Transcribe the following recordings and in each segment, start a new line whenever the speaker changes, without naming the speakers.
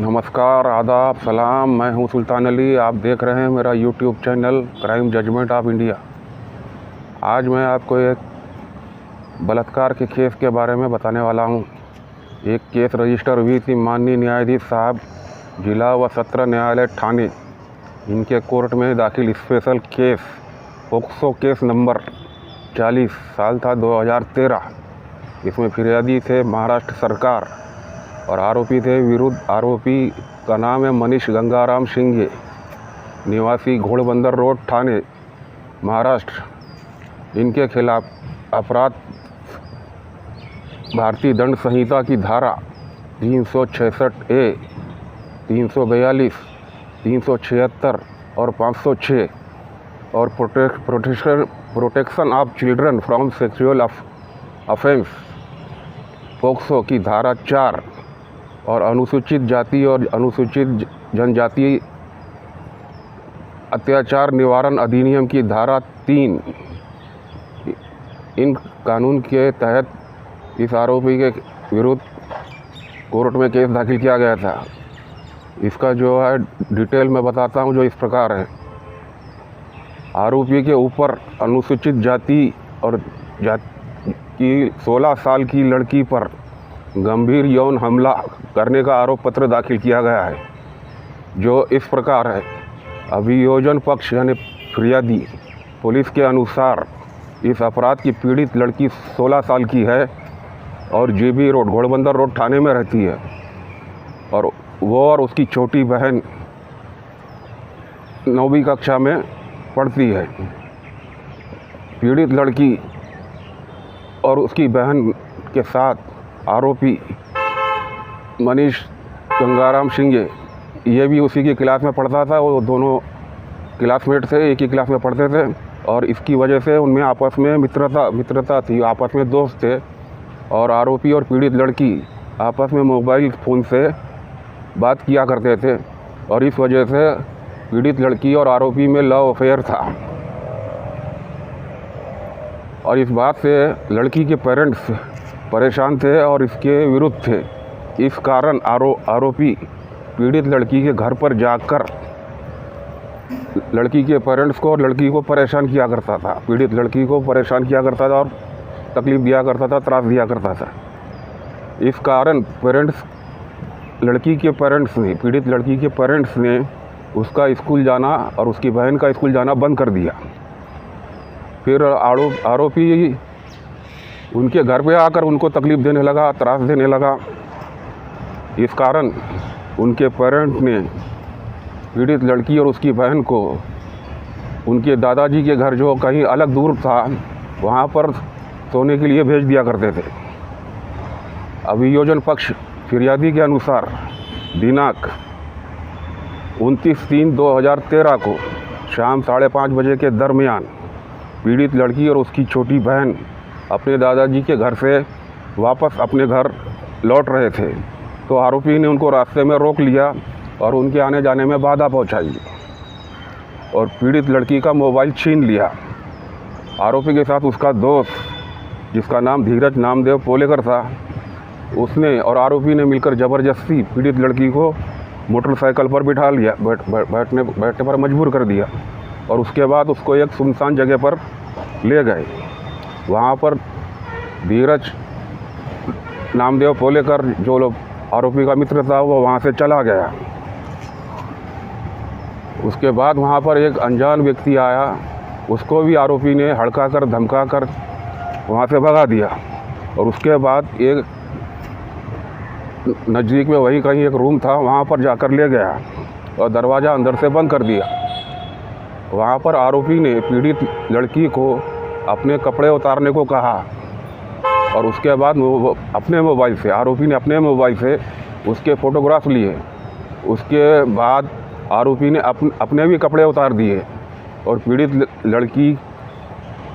नमस्कार, आदाब, सलाम। मैं हूं सुल्तान अली। आप देख रहे हैं मेरा YouTube channel crime judgement of India. आज मैं आपको एक बलात्कार के केस के बारे में बताने वाला हूं। एक केस रजिस्टर हुई थी माननीय न्यायाधीश साहब जिला व सत्र न्यायालय ठाणे, इनके कोर्ट में दाखिल special case POCSO case number 40 साल था 2013। इसमें फिरियादी थे महाराष्ट्र सरकार और आरोपी का नाम है मनीष गंगाराम सिंघे, निवासी घोड़बंदर रोड ठाणे महाराष्ट्र। इनके खिलाफ अपराध भारतीय दंड संहिता की धारा 366A, 342, 376 और 506 और protection of children from sexual offence POCSO की धारा 4 और अनुसूचित जाति और अनुसूचित जनजाति अत्याचार निवारण अधिनियम की धारा 3, इन कानून के तहत इस आरोपी के विरुद्ध कोर्ट में केस दाखिल किया गया था। इसका जो है डिटेल में बताता हूँ, जो इस प्रकार है। आरोपी के ऊपर अनुसूचित जाति और जाति की 16 साल की लड़की पर गंभीर यौन हमला करने का आरोप पत्र दाखिल किया गया है, जो इस प्रकार है। अभियोजन पक्ष यानी फिरियादी पुलिस के अनुसार इस अपराध की पीड़ित लड़की 16 साल की है और GB road Ghodbunder road Thane में रहती है, और वो और उसकी छोटी बहन 9वीं कक्षा में पढ़ती है। पीड़ित लड़की और उसकी बहन के साथ आरोपी मनीष गंगाराम सिंघे, ये भी उसी की क्लास में पढ़ता था। वो दोनों क्लासमेट थे, एक ही क्लास में पढ़ते थे, और इसकी वजह से उनमें आपस में मित्रता थी, आपस में दोस्त थे। और आरोपी और पीड़ित लड़की आपस में मोबाइल फ़ोन से बात किया करते थे, और इस वजह से पीड़ित लड़की और आरोपी में लव अफेयर था। और इस बात से लड़की के पेरेंट्स परेशान थे और इसके विरुद्ध थे। इस कारण आरोपी पीड़ित लड़की के घर पर जाकर लड़की के पेरेंट्स को और लड़की को परेशान किया करता था। पीड़ित लड़की को परेशान किया करता था और तकलीफ़ दिया करता था, त्रास दिया करता था। इस कारण पीड़ित लड़की के पेरेंट्स ने उसका स्कूल जाना और उसकी बहन का स्कूल जाना बंद कर दिया। फिर आरोपी उनके घर पे आकर उनको तकलीफ़ देने लगा, त्रास देने लगा। इस कारण उनके पेरेंट ने पीड़ित लड़की और उसकी बहन को उनके दादाजी के घर, जो कहीं अलग दूर था, वहाँ पर सोने के लिए भेज दिया करते थे। अभियोजन पक्ष फिरियादी के अनुसार दिनांक 29/3/2013 को शाम 5:30 बजे के दरमियान पीड़ित लड़की और उसकी छोटी बहन अपने दादाजी के घर से वापस अपने घर लौट रहे थे, तो आरोपी ने उनको रास्ते में रोक लिया और उनके आने जाने में बाधा पहुंचाई और पीड़ित लड़की का मोबाइल छीन लिया। आरोपी के साथ उसका दोस्त, जिसका नाम धीरज नामदेव पोलेकर था, उसने और आरोपी ने मिलकर ज़बरदस्ती पीड़ित लड़की को मोटरसाइकिल पर बिठा लिया, बैठने पर मजबूर कर दिया, और उसके बाद उसको एक सुनसान जगह पर ले गए। वहाँ पर धीरज नामदेव पोलेकर, जो लोग आरोपी का मित्र था, वो वहाँ से चला गया। उसके बाद वहाँ पर एक अनजान व्यक्ति आया, उसको भी आरोपी ने हड़का कर धमका कर वहाँ से भगा दिया, और उसके बाद एक नज़दीक में वही कहीं एक रूम था, वहाँ पर जाकर ले गया और दरवाज़ा अंदर से बंद कर दिया। वहाँ पर आरोपी ने पीड़ित लड़की को अपने कपड़े उतारने को कहा, और उसके बाद आरोपी ने अपने मोबाइल से उसके फ़ोटोग्राफ लिए। उसके बाद आरोपी ने अपने भी कपड़े उतार दिए और पीड़ित लड़की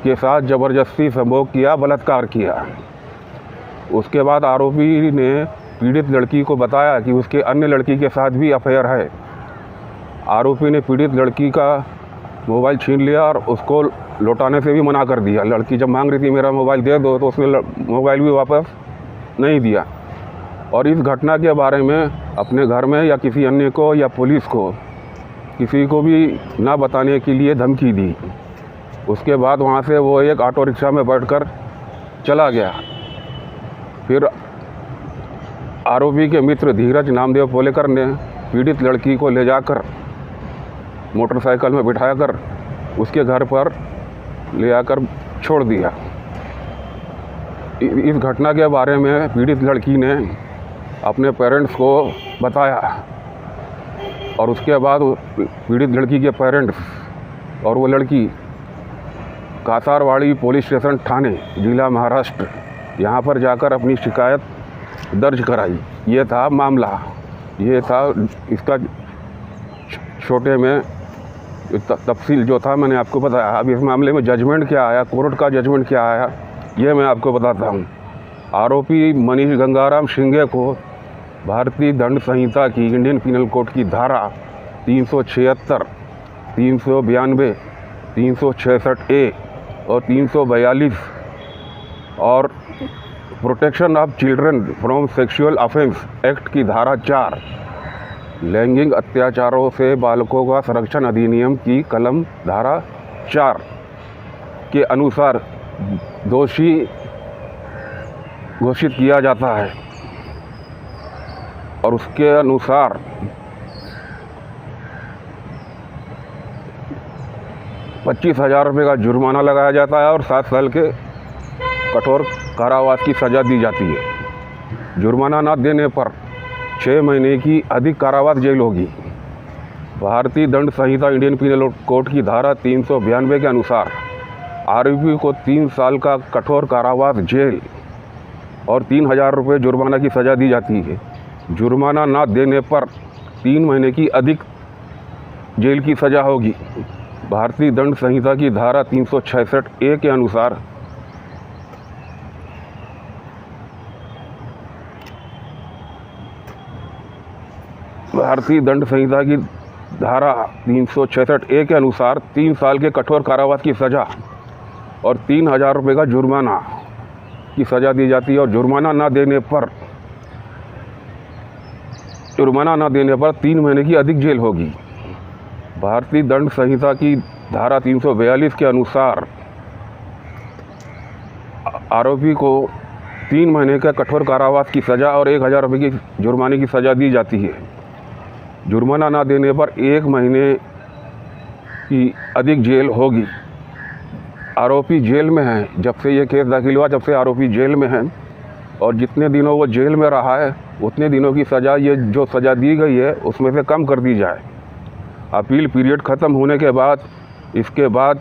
के साथ ज़बरदस्ती संभोग किया, बलात्कार किया। उसके बाद आरोपी ने पीड़ित लड़की को बताया कि उसके अन्य लड़की के साथ भी अफेयर है। आरोपी ने पीड़ित लड़की का मोबाइल छीन लिया और उसको लौटाने से भी मना कर दिया। लड़की जब मांग रही थी मेरा मोबाइल दे दो, तो उसने मोबाइल भी वापस नहीं दिया। और इस घटना के बारे में अपने घर में या किसी अन्य को या पुलिस को किसी को भी ना बताने के लिए धमकी दी। उसके बाद वहाँ से वो एक ऑटो रिक्शा में बैठकर चला गया। फिर आरोपी के मित्र धीरज नामदेव पोलेकर ने पीड़ित लड़की को ले जाकर मोटरसाइकिल में बिठाकर उसके घर पर ले आकर छोड़ दिया। इस घटना के बारे में पीड़ित लड़की ने अपने पेरेंट्स को बताया और उसके बाद पीड़ित लड़की के पेरेंट्स और वो लड़की कासारवाड़ी पुलिस स्टेशन ठाणे जिला महाराष्ट्र यहाँ पर जाकर अपनी शिकायत दर्ज कराई। ये था मामला, ये था इसका छोटे में तफसील जो था मैंने आपको बताया। अब इस मामले में जजमेंट क्या आया, कोर्ट का जजमेंट क्या आया, ये मैं आपको बताता हूँ। आरोपी मनीष गंगाराम शिंगे को भारतीय दंड संहिता की इंडियन पिनल कोड की धारा 376, 392, 366A और 342 और protection of children from sexual offence act की धारा 4 लैंगिक अत्याचारों से बालकों का संरक्षण अधिनियम की कलम धारा 4 के अनुसार दोषी घोषित किया जाता है और उसके अनुसार 25,000 रुपये का जुर्माना लगाया जाता है और 7 साल के कठोर कारावास की सज़ा दी जाती है। जुर्माना न देने पर 6 महीने की अधिक कारावास जेल होगी। भारतीय दंड संहिता इंडियन पिनल कोड की धारा 392 के अनुसार आरोपी को 3 साल का कठोर कारावास जेल और 3,000 रुपये जुर्माना की सज़ा दी जाती है। जुर्माना न देने पर 3 महीने की अधिक जेल की सज़ा होगी। भारतीय दंड संहिता की धारा 366A के अनुसार भारतीय दंड संहिता की धारा 366A के अनुसार 3 साल के कठोर कारावास की सज़ा और 3,000 रुपये का जुर्माना की सज़ा दी जाती है और जुर्माना न देने पर 3 महीने की अधिक जेल होगी। भारतीय दंड संहिता की धारा 342 के अनुसार आरोपी को 3 महीने का कठोर कारावास की सज़ा और 1,000 रुपये की जुर्माने की सज़ा दी जाती है। जुर्माना न देने पर 1 महीने की अधिक जेल होगी। आरोपी जेल में है, जब से ये केस दाखिल हुआ जब से आरोपी जेल में है और जितने दिनों वो जेल में रहा है उतने दिनों की सज़ा, ये जो सज़ा दी गई है उसमें से कम कर दी जाए। अपील पीरियड ख़त्म होने के बाद इसके बाद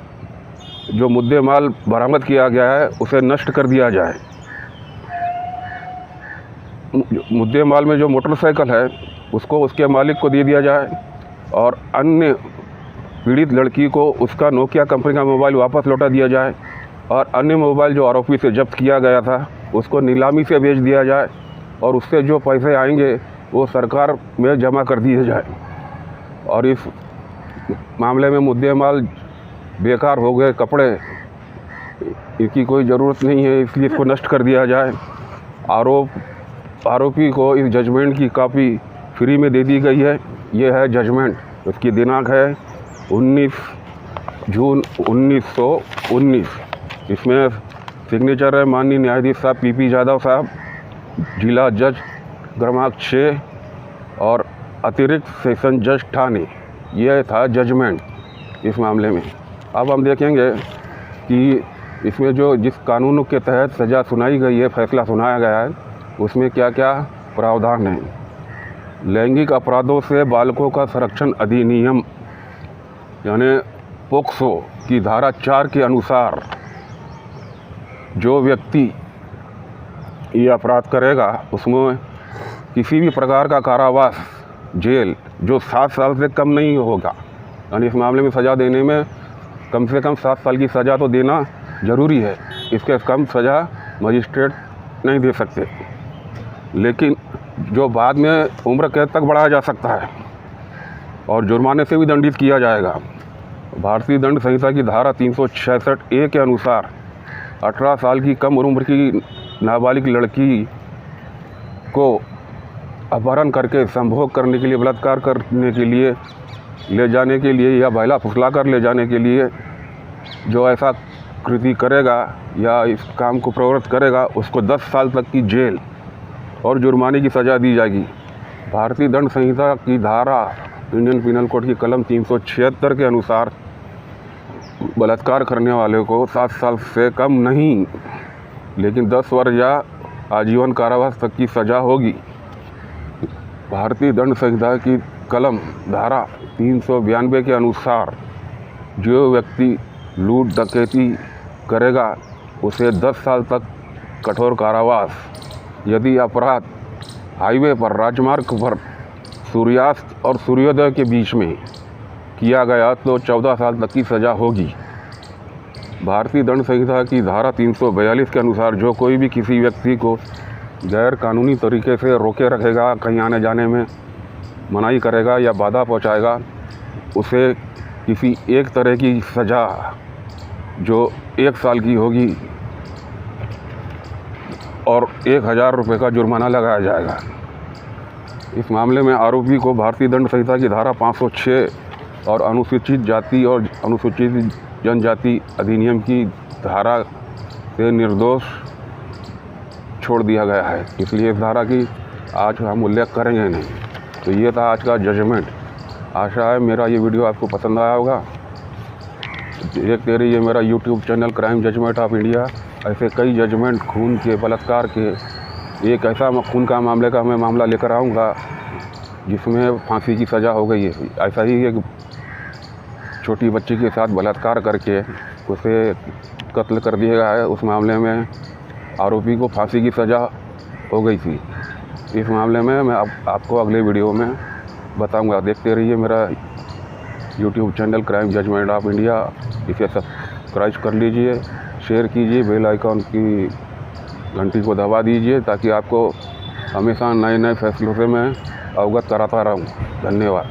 जो मुद्दे माल बरामद किया गया है उसे नष्ट कर दिया जाए। मुद्दे माल में जो मोटरसाइकिल है उसको उसके मालिक को दे दिया जाए और अन्य पीड़ित लड़की को उसका नोकिया कंपनी का मोबाइल वापस लौटा दिया जाए और अन्य मोबाइल जो आरोपी से जब्त किया गया था उसको नीलामी से बेच दिया जाए और उससे जो पैसे आएंगे वो सरकार में जमा कर दिए जाए। और इस मामले में मुद्दे माल बेकार हो गए कपड़े, इनकी कोई ज़रूरत नहीं है, इसलिए इसको नष्ट कर दिया जाए। आरोपी को इस जजमेंट की कॉपी फ्री में दे दी गई है। ये है जजमेंट, उसकी दिनांक है 19 जून 1919। इसमें सिग्नेचर है माननीय न्यायाधीश साहब PP यादव साहब, जिला जज क्रमांक 6 और अतिरिक्त सेशन जज ठाणे। यह था जजमेंट इस मामले में। अब हम देखेंगे कि इसमें जो जिस कानून के तहत सज़ा सुनाई गई है, फैसला सुनाया गया है, उसमें क्या क्या प्रावधान है। लैंगिक अपराधों से बालकों का संरक्षण अधिनियम यानी पोक्सो की धारा 4 के अनुसार जो व्यक्ति ये अपराध करेगा उसमें किसी भी प्रकार का कारावास जेल जो 7 साल से कम नहीं होगा। यानी इस मामले में सज़ा देने में कम से कम 7 साल की सज़ा तो देना ज़रूरी है, इसके कम सज़ा मजिस्ट्रेट नहीं दे सकते। लेकिन जो बाद में उम्र कैद तक बढ़ाया जा सकता है और जुर्माने से भी दंडित किया जाएगा। भारतीय दंड संहिता की धारा 366A के अनुसार 18 साल की कम उम्र की नाबालिग लड़की को अपहरण करके संभोग करने के लिए, बलात्कार करने के लिए ले जाने के लिए या बहला फुसला कर ले जाने के लिए जो ऐसा कृति करेगा या इस काम को प्रवृत्त करेगा उसको 10 साल तक की जेल और जुर्माने की सज़ा दी जाएगी। भारतीय दंड संहिता की धारा इंडियन पिनल कोड की कलम 376 के अनुसार बलात्कार करने वाले को 7 साल से कम नहीं लेकिन 10 वर्ष या आजीवन कारावास तक की सज़ा होगी। भारतीय दंड संहिता की कलम धारा 392 के अनुसार जो व्यक्ति लूट डकैती करेगा उसे 10 साल तक कठोर कारावास, यदि अपराध हाईवे पर, राजमार्ग पर सूर्यास्त और सूर्योदय के बीच में किया गया तो 14 साल तक की सज़ा होगी। भारतीय दंड संहिता की धारा 342 के अनुसार जो कोई भी किसी व्यक्ति को गैर कानूनी तरीके से रोके रखेगा, कहीं आने जाने में मनाही करेगा या बाधा पहुंचाएगा, उसे किसी एक तरह की सज़ा जो 1 साल की होगी और 1000 रुपये का जुर्माना लगाया जाएगा। इस मामले में आरोपी को भारतीय दंड संहिता की धारा 506 और अनुसूचित जाति और अनुसूचित जनजाति अधिनियम की धारा से निर्दोष छोड़ दिया गया है, इसलिए इस धारा की आज हम उल्लेख करेंगे नहीं। तो ये था आज का जजमेंट। आशा है मेरा ये वीडियो आपको पसंद आया होगा। देखते रहिए मेरा YouTube channel crime judgement of India. ऐसे कई जजमेंट खून के, बलात्कार के, एक ऐसा खून का मामले का मैं मामला लेकर आऊँगा जिसमें फांसी की सज़ा हो गई है। ऐसा ही एक छोटी बच्ची के साथ बलात्कार करके उसे कत्ल कर दिया गया है। उस मामले में आरोपी को फांसी की सज़ा हो गई थी। इस मामले में मैं आपको अगले वीडियो में बताऊंगा। देखते रहिए मेरा YouTube channel crime judgement of India. इसे सब्सक्राइब कर लीजिए, शेयर कीजिए, बेल आइकॉन की घंटी को दबा दीजिए ताकि आपको हमेशा नए नए फैसलों से मैं अवगत कराता रहूं। धन्यवाद।